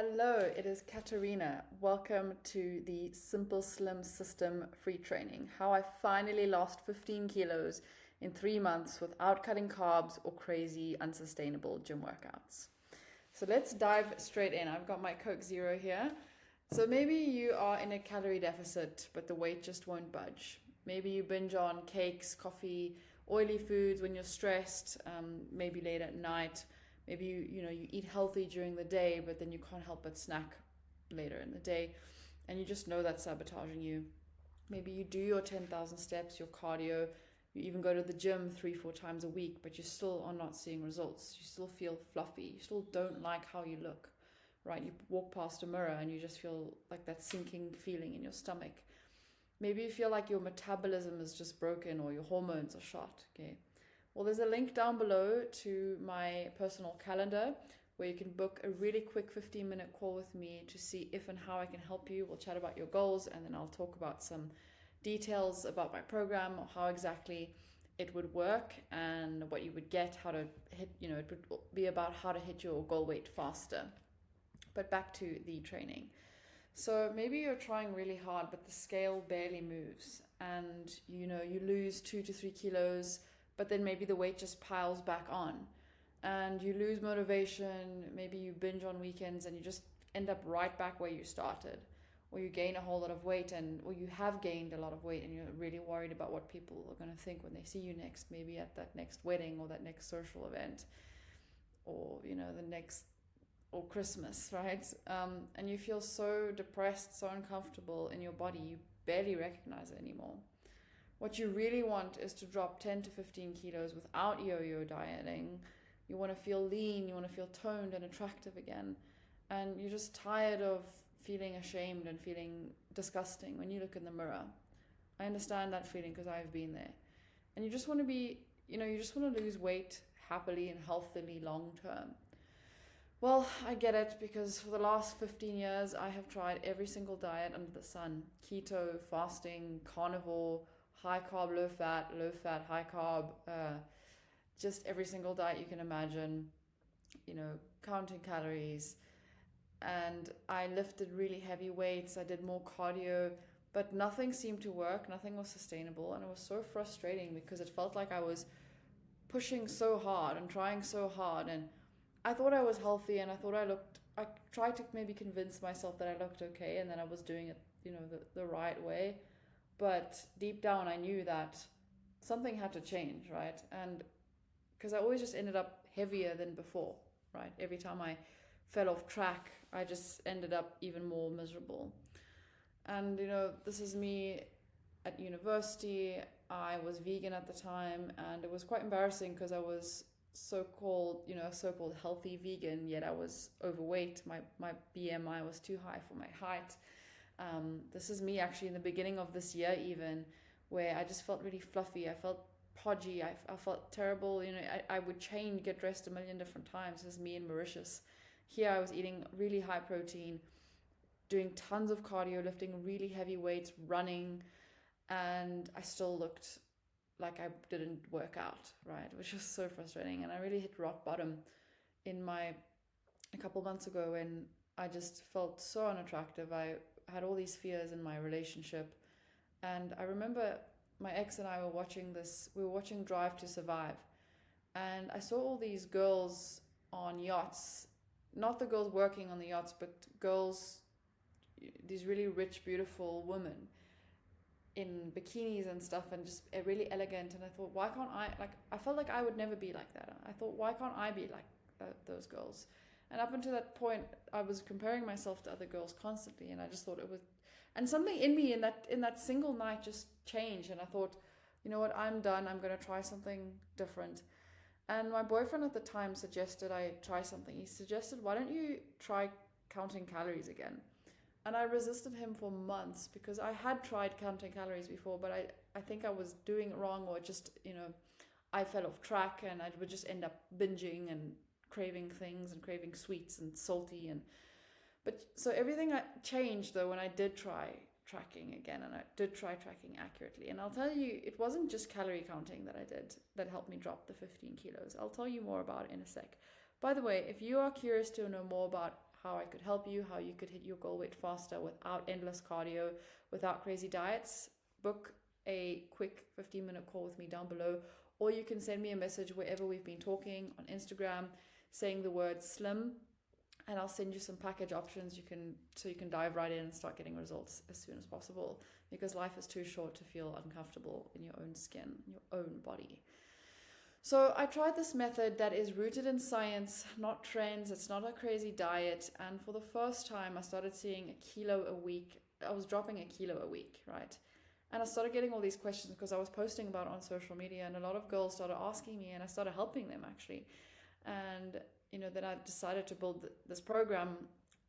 Hello, it is Katerina. Welcome to the Simple Slim System free training. How I finally lost 15 kilos in 3 months without cutting carbs or crazy unsustainable gym workouts. So let's dive straight in. I've got my Coke Zero here. So maybe you are in a calorie deficit, but the weight just won't budge. Maybe you binge on cakes, coffee, oily foods when you're stressed, maybe late at night. Maybe you eat healthy during the day, but then you can't help but snack later in the day, and you just know that's sabotaging you. Maybe you do your 10,000 steps, your cardio, you even go to the gym 3-4 times a week, but you still are not seeing results. You still feel fluffy. You still don't like how you look, right? You walk past a mirror and you just feel like that sinking feeling in your stomach. Maybe you feel like your metabolism is just broken or your hormones are shot, okay? Well, there's a link down below to my personal calendar where you can book a really quick 15-minute call with me to see if and how I can help you. We'll chat about your goals, and then I'll talk about some details about my program, or how exactly it would work and what you would get, how to hit, it would be about how to hit your goal weight faster. But back to the training. So maybe you're trying really hard, but the scale barely moves, and you lose 2 to 3 kilos, but then maybe the weight just piles back on and you lose motivation. Maybe you binge on weekends and you just end up right back where you started, or you gain a whole lot of weight, or you have gained a lot of weight and you're really worried about what people are going to think when they see you next, maybe at that next wedding or that next social event, or the next, or Christmas, right? And you feel so depressed, so uncomfortable in your body, you barely recognize it anymore. What you really want is to drop 10 to 15 kilos without yo-yo dieting. You want to feel lean, you want to feel toned and attractive again. And you're just tired of feeling ashamed and feeling disgusting when you look in the mirror. I understand that feeling because I've been there. And you just want to you just want to lose weight happily and healthily long term. Well, I get it, because for the last 15 years, I have tried every single diet under the sun. Keto, fasting, carnivore, high carb, low fat, high carb, just every single diet you can imagine, counting calories. And I lifted really heavy weights, I did more cardio, but nothing seemed to work, nothing was sustainable. And it was so frustrating because it felt like I was pushing so hard and trying so hard. And I thought I was healthy, and I tried to maybe convince myself that I looked okay and that I was doing it, the right way. But deep down, I knew that something had to change, right? And because I always just ended up heavier than before, right? Every time I fell off track, I just ended up even more miserable. And, this is me at university. I was vegan at the time, and it was quite embarrassing because I was so-called healthy vegan, yet I was overweight. My BMI was too high for my height. This is me actually in the beginning of this year even, where I just felt really fluffy. I felt podgy. I felt terrible. I would get dressed a million different times. This is me in Mauritius. Here I was eating really high protein, doing tons of cardio, lifting really heavy weights, running, and I still looked like I didn't work out, right? Which was so frustrating. And I really hit rock bottom a couple months ago, when I just felt so unattractive. I had all these fears in my relationship. And I remember my ex and I were watching Drive to Survive. And I saw all these girls on yachts, not the girls working on the yachts, but girls, these really rich, beautiful women in bikinis and stuff, and just really elegant. And I thought, why can't I felt like I would never be like that. I thought, why can't I be like those girls? And up until that point, I was comparing myself to other girls constantly, and I just thought it was, and something in me in that single night just changed. And I thought, you know what, I'm done. I'm going to try something different. And my boyfriend at the time suggested I try something. He suggested, why don't you try counting calories again? And I resisted him for months because I had tried counting calories before, but I think I was doing it wrong, or just, I fell off track, and I would just end up binging and craving things and craving sweets and salty. But so everything changed though when I did try tracking again, and I did try tracking accurately. And I'll tell you, it wasn't just calorie counting that I did that helped me drop the 15 kilos. I'll tell you more about it in a sec. By the way, if you are curious to know more about how I could help you, how you could hit your goal weight faster without endless cardio, without crazy diets, book a quick 15-minute call with me down below, or you can send me a message wherever we've been talking on Instagram saying the word slim, and I'll send you some package options so you can dive right in and start getting results as soon as possible, because life is too short to feel uncomfortable in your own skin, in your own body. So I tried this method that is rooted in science, not trends. It's not a crazy diet. And for the first time, I started seeing a kilo a week. I was dropping a kilo a week, right? And I started getting all these questions because I was posting about it on social media, and a lot of girls started asking me, and I started helping them actually. And then I decided to build this program,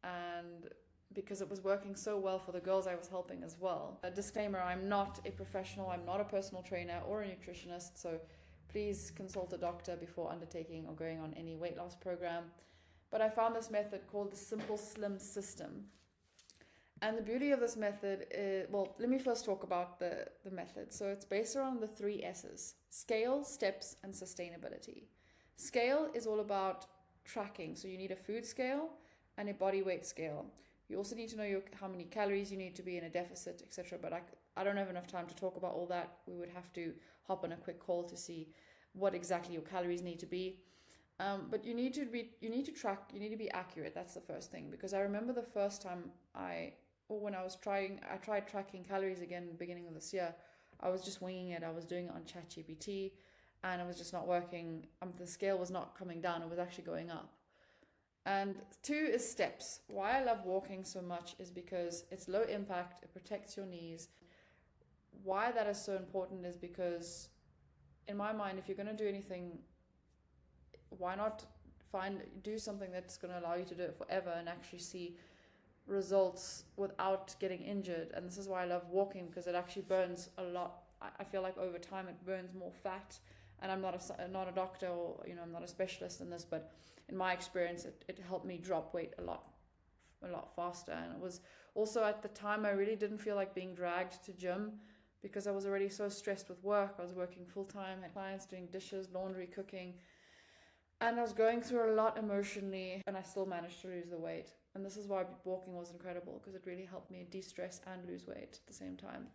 and because it was working so well for the girls I was helping as well. A disclaimer, I'm not a professional, I'm not a personal trainer or a nutritionist, so please consult a doctor before undertaking or going on any weight loss program. But I found this method called the Simple Slim System. And the beauty of this method is, well, let me first talk about the method. So it's based around the 3 S's: scale, steps, and sustainability. Scale is all about tracking. So you need a food scale and a body weight scale. You also need to know how many calories you need to be in a deficit, etc. But I don't have enough time to talk about all that. We would have to hop on a quick call to see what exactly your calories need to be. But you need to track, you need to be accurate. That's the first thing, because I remember the first time I tried tracking calories again in the beginning of this year. I was just winging it. I was doing it on ChatGPT, and it was just not working. The scale was not coming down. It was actually going up. And 2 is steps. Why I love walking so much is because it's low impact. It protects your knees. Why that is so important is because, in my mind, if you're going to do anything, why not do something that's going to allow you to do it forever and actually see results without getting injured. And this is why I love walking, because it actually burns a lot. I feel like over time it burns more fat. And I'm not a doctor, or I'm not a specialist in this, but in my experience it helped me drop weight a lot faster. And it was also, at the time, I really didn't feel like being dragged to gym, because I was already so stressed with work. I was working full-time, had clients, doing dishes, laundry, cooking, and I was going through a lot emotionally, and I still managed to lose the weight. And this is why walking was incredible, because it really helped me de-stress and lose weight at the same time.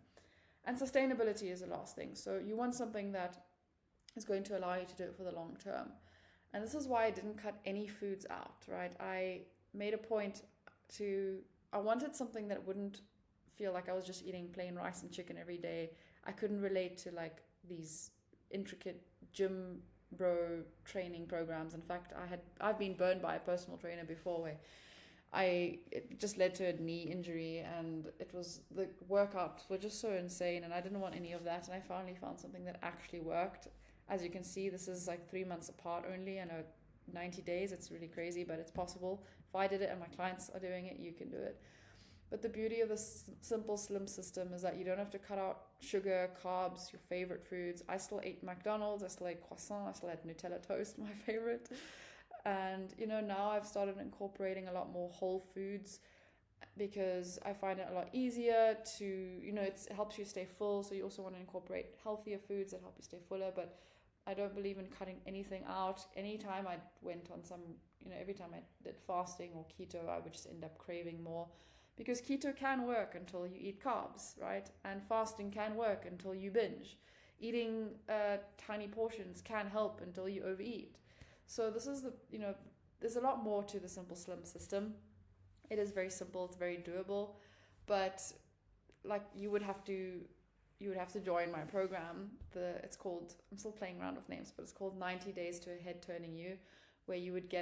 And sustainability is the last thing. So you want something that is going to allow you to do it for the long term. And this is why I didn't cut any foods out, right? I made a point I wanted something that wouldn't feel like I was just eating plain rice and chicken every day. I couldn't relate to like these intricate gym bro training programs. In fact, I've been burned by a personal trainer before, where it just led to a knee injury, and the workouts were just so insane, and I didn't want any of that. And I finally found something that actually worked. As you can see, this is like 3 months apart only. I know 90 days, it's really crazy, but it's possible. If I did it and my clients are doing it, you can do it. But the beauty of this Simple Slim System is that you don't have to cut out sugar, carbs, your favorite foods. I still ate McDonald's, I still ate croissant, I still had Nutella toast, my favorite. And now I've started incorporating a lot more whole foods, because I find it a lot easier to, it helps you stay full. So you also want to incorporate healthier foods that help you stay fuller. But I don't believe in cutting anything out. Anytime I went on every time I did fasting or keto, I would just end up craving more, because keto can work until you eat carbs, right? And fasting can work until you binge. Eating tiny portions can help until you overeat. So this is there's a lot more to the Simple Slim System. It is very simple, it's very doable, but like you would have to join my program. It's called, I'm still playing around with names, but it's called 90 Days to a Head Turning You, where you would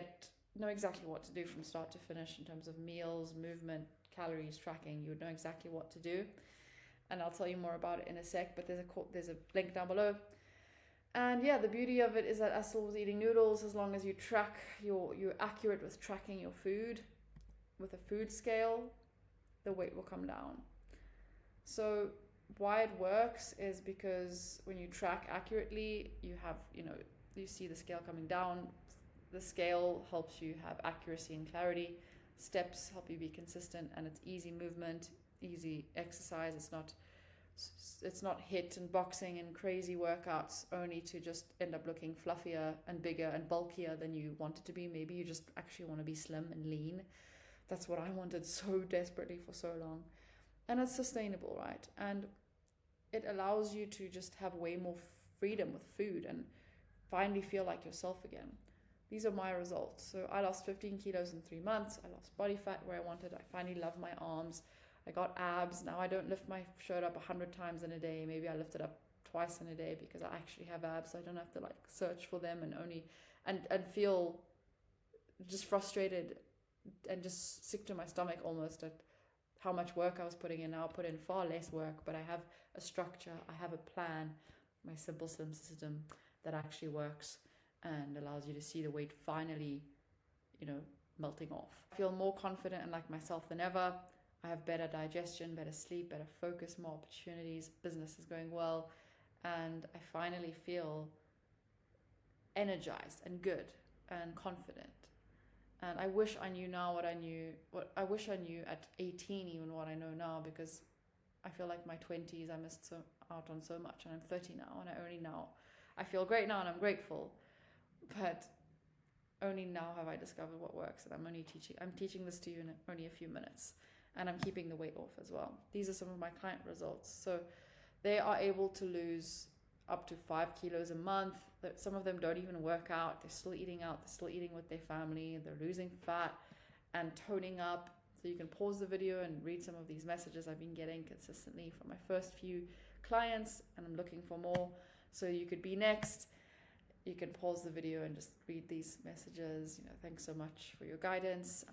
know exactly what to do from start to finish in terms of meals, movement, calories, tracking. You would know exactly what to do, and I'll tell you more about it in a sec. But there's a link down below. And yeah, the beauty of it is that I still was eating noodles. As long as you track you're accurate with tracking your food with a food scale, the weight will come down. So why it works is because when you track accurately, you have you see the scale coming down. The scale helps you have accuracy and clarity. Steps help you be consistent, and it's easy movement, easy exercise. It's not HIIT and boxing and crazy workouts only to just end up looking fluffier and bigger and bulkier than you want it to be. Maybe you just actually want to be slim and lean. That's what I wanted so desperately for so long. And it's sustainable, right? And it allows you to just have way more freedom with food and finally feel like yourself again. These are my results. So I lost 15 kilos in 3 months. I lost body fat where I wanted. I finally love my arms. I got abs. Now I don't lift my shirt up 100 times in a day. Maybe I lift it up twice in a day because I actually have abs. So I don't have to like search for them and feel just frustrated and just sick to my stomach almost at how much work I was putting in. Now I put in far less work, but I have a structure. I have a plan, my simple slim system that actually works and allows you to see the weight finally, melting off. I feel more confident and like myself than ever. I have better digestion, better sleep, better focus, more opportunities, business is going well, and I finally feel energized and good and confident. And I wish I knew now I wish I knew at 18 even what I know now, because I feel like my 20s I missed out on so much, and I'm 30 now, and I feel great now and I'm grateful, but only now have I discovered what works, and I'm teaching this to you in only a few minutes, and I'm keeping the weight off as well. These are some of my client results. So they are able to lose up to 5 kilos a month. Some of them don't even work out. They're still eating out. They're still eating with their family. They're losing fat and toning up. So you can pause the video and read some of these messages I've been getting consistently from my first few clients, and I'm looking for more. So you could be next. You can pause the video and just read these messages. Thanks so much for your guidance.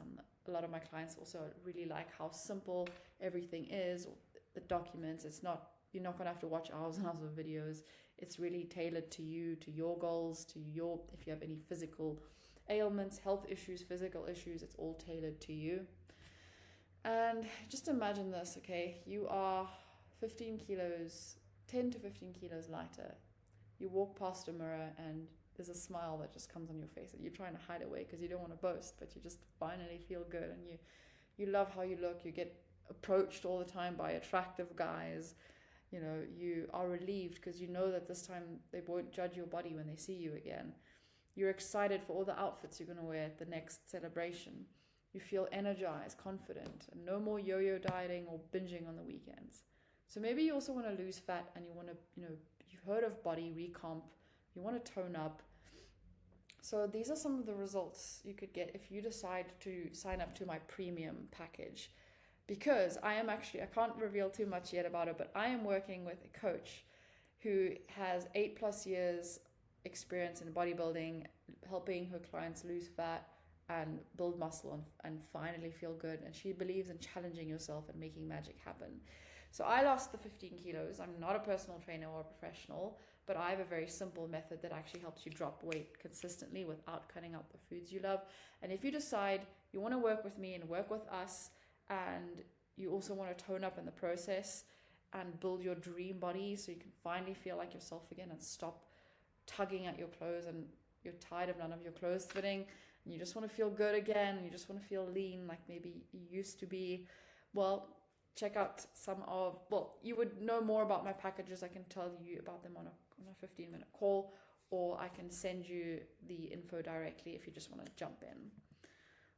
A lot of my clients also really like how simple everything is. The documents, you're not going to have to watch hours and hours of videos. It's really tailored to you, to your goals, if you have any physical ailments, health issues, physical issues, it's all tailored to you. And just imagine this, okay? You are 10 to 15 kilos lighter. You walk past a mirror and there's a smile that just comes on your face, and you're trying to hide away because you don't want to boast, but you just finally feel good, and you love how you look. You get approached all the time by attractive guys. You are relieved because you know that this time they won't judge your body when they see you again. You're excited for all the outfits you're going to wear at the next celebration. You feel energized, confident, and no more yo-yo dieting or binging on the weekends. So maybe you also want to lose fat, and you want to, you've heard of body recomp, you want to tone up. So these are some of the results you could get if you decide to sign up to my premium package. Because I can't reveal too much yet about it, but I am working with a coach who has 8+ years experience in bodybuilding, helping her clients lose fat and build muscle and finally feel good. And she believes in challenging yourself and making magic happen. So I lost the 15 kilos. I'm not a personal trainer or a professional, but I have a very simple method that actually helps you drop weight consistently without cutting out the foods you love. And if you decide you want to work with me and work with us, and you also want to tone up in the process and build your dream body so you can finally feel like yourself again and stop tugging at your clothes, and you're tired of none of your clothes fitting, and you just want to feel good again, and you just want to feel lean like maybe you used to be, well, check out you would know more about my packages. I can tell you about them on a 15-minute call, or I can send you the info directly if you just want to jump in.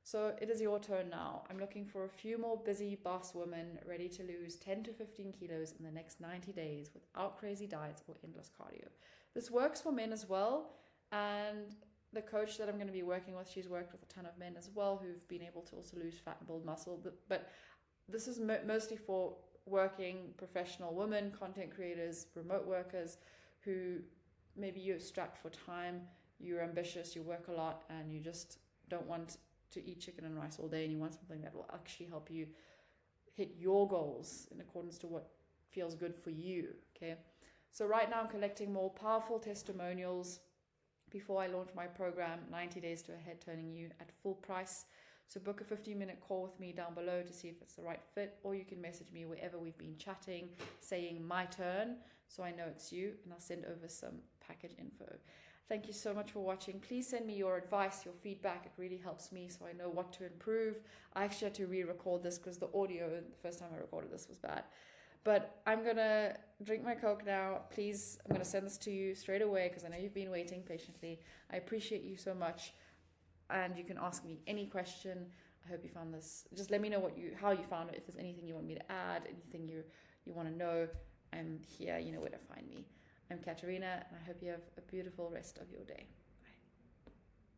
So it is your turn now. I'm looking for a few more busy boss women ready to lose 10 to 15 kilos in the next 90 days without crazy diets or endless cardio. This works for men as well. And the coach that I'm going to be working with, she's worked with a ton of men as well who've been able to also lose fat and build muscle. But this is mostly for working professional women, content creators, remote workers who maybe you're strapped for time, you're ambitious, you work a lot, and you just don't want to eat chicken and rice all day, and you want something that will actually help you hit your goals in accordance to what feels good for you. Okay, so right now I'm collecting more powerful testimonials before I launch my program, 90 Days to a Head Turning You, at full price. So book a 15-minute call with me down below to see if it's the right fit, or you can message me wherever we've been chatting saying my turn, so I know it's you, and I'll send over some package info. Thank you so much for watching. Please send me your advice, your feedback. It really helps me so I know what to improve. I actually had to re-record this because the audio the first time I recorded this was bad. But I'm going to drink my Coke now. Please, I'm going to send this to you straight away because I know you've been waiting patiently. I appreciate you so much. And you can ask me any question. I hope you found this. Just let me know how you found it. If there's anything you want me to add, anything you want to know, I'm here. You know where to find me. I'm Katerina, and I hope you have a beautiful rest of your day.